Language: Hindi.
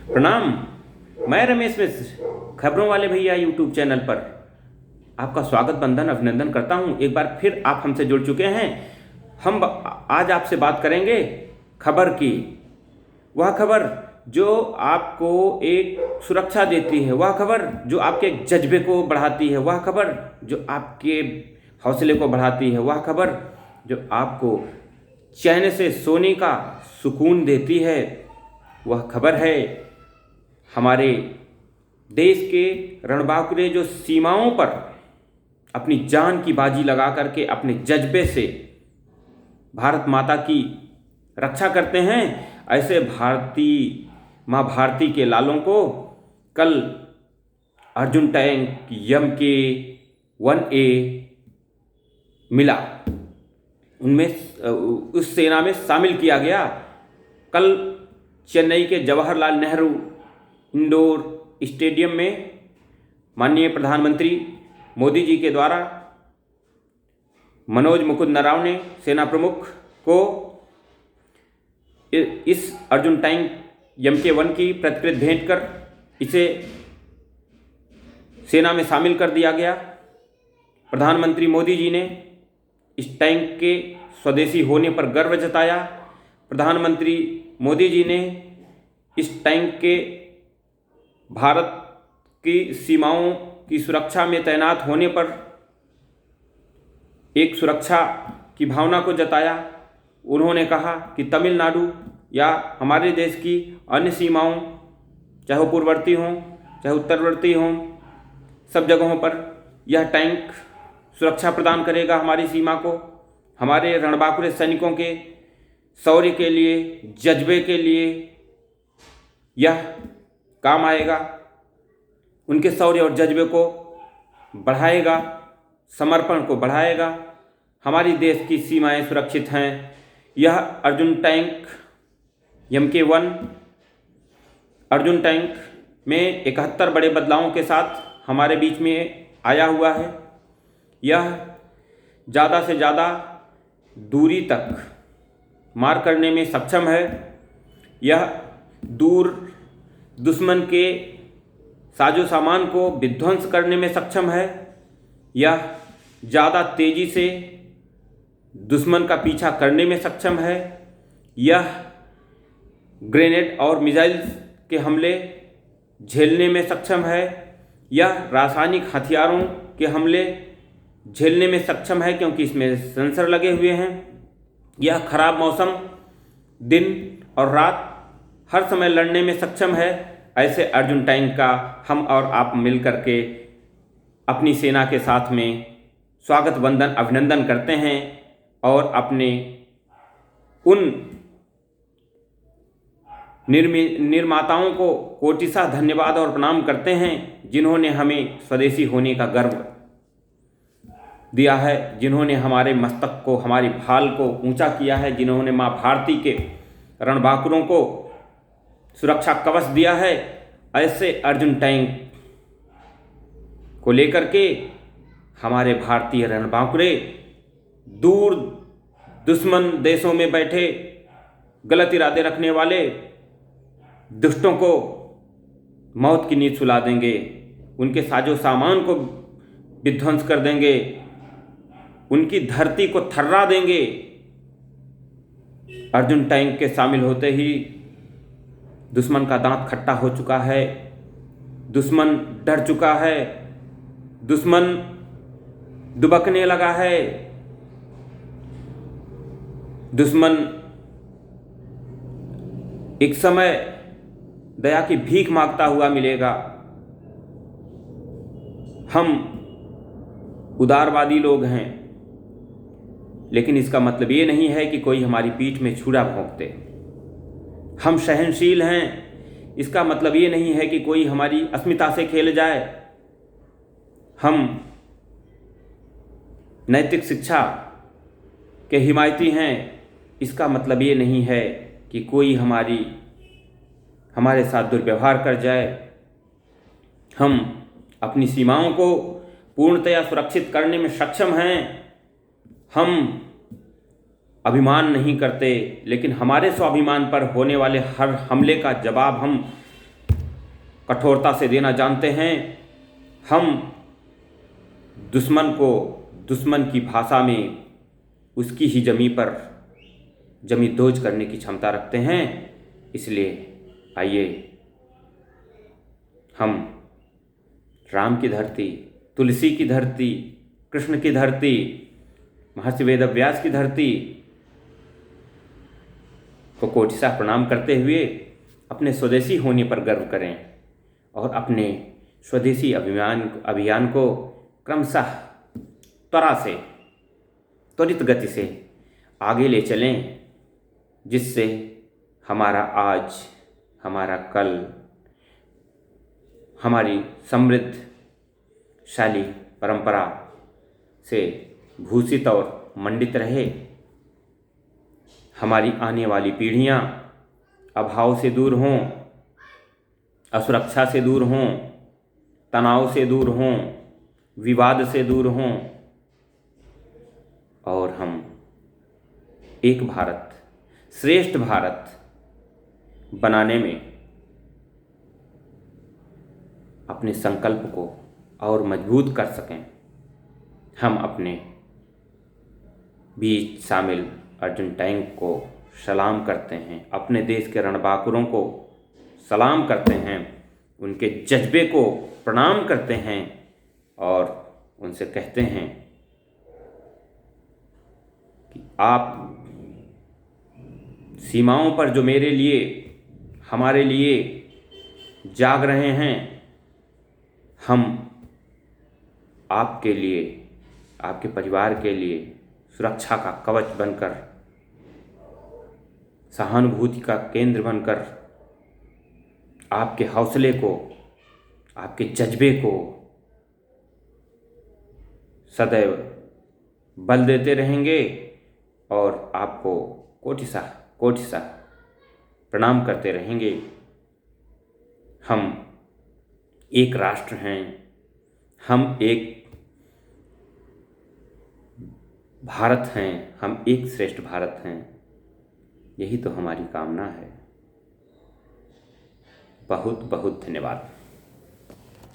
प्रणाम। मैं रमेश मिश्र खबरों वाले भैया यूट्यूब चैनल पर आपका स्वागत बंधन अभिनंदन करता हूं। एक बार फिर आप हमसे जुड़ चुके हैं। हम आज आपसे बात करेंगे खबर की। वह खबर जो आपको एक सुरक्षा देती है, वह खबर जो आपके जज्बे को बढ़ाती है, वह खबर जो आपके हौसले को बढ़ाती है, वह खबर जो आपको चैन से सोने का सुकून देती है। वह खबर है हमारे देश के रणबांकुरे जो सीमाओं पर अपनी जान की बाजी लगा करके अपने जज्बे से भारत माता की रक्षा करते हैं। ऐसे माँ भारती के लालों को कल अर्जुन टैंक MK-1A मिला, उनमें उस सेना में शामिल किया गया। कल चेन्नई के जवाहरलाल नेहरू इंडोर स्टेडियम में माननीय प्रधानमंत्री मोदी जी के द्वारा मनोज मुकुंद नरवणे सेना प्रमुख को इस अर्जुन टैंक MK-1 की प्रतिकृत भेंट कर इसे सेना में शामिल कर दिया गया। प्रधानमंत्री मोदी जी ने इस टैंक के स्वदेशी होने पर गर्व जताया। प्रधानमंत्री मोदी जी ने इस टैंक के भारत की सीमाओं की सुरक्षा में तैनात होने पर एक सुरक्षा की भावना को जताया। उन्होंने कहा कि तमिलनाडु या हमारे देश की अन्य सीमाओं, चाहे वो पूर्ववर्ती हों चाहे उत्तरवर्ती हों, सब जगहों पर यह टैंक सुरक्षा प्रदान करेगा हमारी सीमा को। हमारे रणबांकुरे सैनिकों के शौर्य के लिए, जज्बे के लिए यह काम आएगा। उनके शौर्य और जज्बे को बढ़ाएगा, समर्पण को बढ़ाएगा। हमारी देश की सीमाएं सुरक्षित हैं। यह Arjun tank MK-1 Arjun tank में 71 बड़े बदलावों के साथ हमारे बीच में आया हुआ है। यह ज़्यादा से ज़्यादा दूरी तक मार करने में सक्षम है। यह दूर दुश्मन के साजो सामान को विध्वंस करने में सक्षम है। यह ज़्यादा तेज़ी से दुश्मन का पीछा करने में सक्षम है। यह ग्रेनेड और मिसाइल्स के हमले झेलने में सक्षम है। यह रासायनिक हथियारों के हमले झेलने में सक्षम है, क्योंकि इसमें सेंसर लगे हुए हैं। यह खराब मौसम, दिन और रात हर समय लड़ने में सक्षम है। ऐसे अर्जुन टैंक का हम और आप मिल करके अपनी सेना के साथ में स्वागत वंदन अभिनंदन करते हैं और अपने उन निर्माताओं को कोटिशा धन्यवाद और प्रणाम करते हैं, जिन्होंने हमें स्वदेशी होने का गर्व दिया है, जिन्होंने हमारे मस्तक को, हमारी भाल को ऊंचा किया है, जिन्होंने माँ भारती के रणबांकुरों को सुरक्षा कवच दिया है। ऐसे अर्जुन टैंक को लेकर के हमारे भारतीय रणबांकुरे दूर दुश्मन देशों में बैठे गलत इरादे रखने वाले दुष्टों को मौत की नींद सुला देंगे, उनके साजो सामान को विध्वंस कर देंगे, उनकी धरती को थर्रा देंगे। अर्जुन टैंक के शामिल होते ही दुश्मन का दांत खट्टा हो चुका है, दुश्मन डर चुका है, दुश्मन दुबकने लगा है, दुश्मन एक समय दया की भीख मांगता हुआ मिलेगा। हम उदारवादी लोग हैं, लेकिन इसका मतलब ये नहीं है कि कोई हमारी पीठ में छुरा भोंकते। हम सहनशील हैं, इसका मतलब ये नहीं है कि कोई हमारी अस्मिता से खेल जाए। हम नैतिक शिक्षा के हिमायती हैं, इसका मतलब ये नहीं है कि कोई हमारे साथ दुर्व्यवहार कर जाए। हम अपनी सीमाओं को पूर्णतया सुरक्षित करने में सक्षम हैं। हम अभिमान नहीं करते, लेकिन हमारे स्वाभिमान पर होने वाले हर हमले का जवाब हम कठोरता से देना जानते हैं। हम दुश्मन को दुश्मन की भाषा में उसकी ही जमी दोज करने की क्षमता रखते हैं। इसलिए आइए हम राम की धरती, तुलसी की धरती, कृष्ण की धरती, महर्षि वेदव्यास की धरती को कोटिशः प्रणाम करते हुए अपने स्वदेशी होने पर गर्व करें और अपने स्वदेशी अभियान को क्रमशः त्वरित गति से आगे ले चलें, जिससे हमारा आज, हमारा कल, हमारी समृद्धशाली परंपरा से भूषित और मंडित रहे। हमारी आने वाली पीढ़ियां अभाव से दूर हों, असुरक्षा से दूर हों, तनाव से दूर हों, विवाद से दूर हों और हम एक भारत, श्रेष्ठ भारत बनाने में अपने संकल्प को और मजबूत कर सकें। हम अपने बीच शामिल अर्जुन टैंक को सलाम करते हैं, अपने देश के रणबांकुरों को सलाम करते हैं, उनके जज्बे को प्रणाम करते हैं और उनसे कहते हैं कि आप सीमाओं पर जो मेरे लिए, हमारे लिए जाग रहे हैं, हम आपके लिए, आपके परिवार के लिए सुरक्षा का कवच बनकर, सहानुभूति का केंद्र बनकर आपके हौसले को, आपके जज्बे को सदैव बल देते रहेंगे और आपको कोटिशः प्रणाम करते रहेंगे। हम एक राष्ट्र हैं, हम एक भारत हैं, हम एक श्रेष्ठ भारत हैं। यही तो हमारी कामना है। बहुत बहुत धन्यवाद।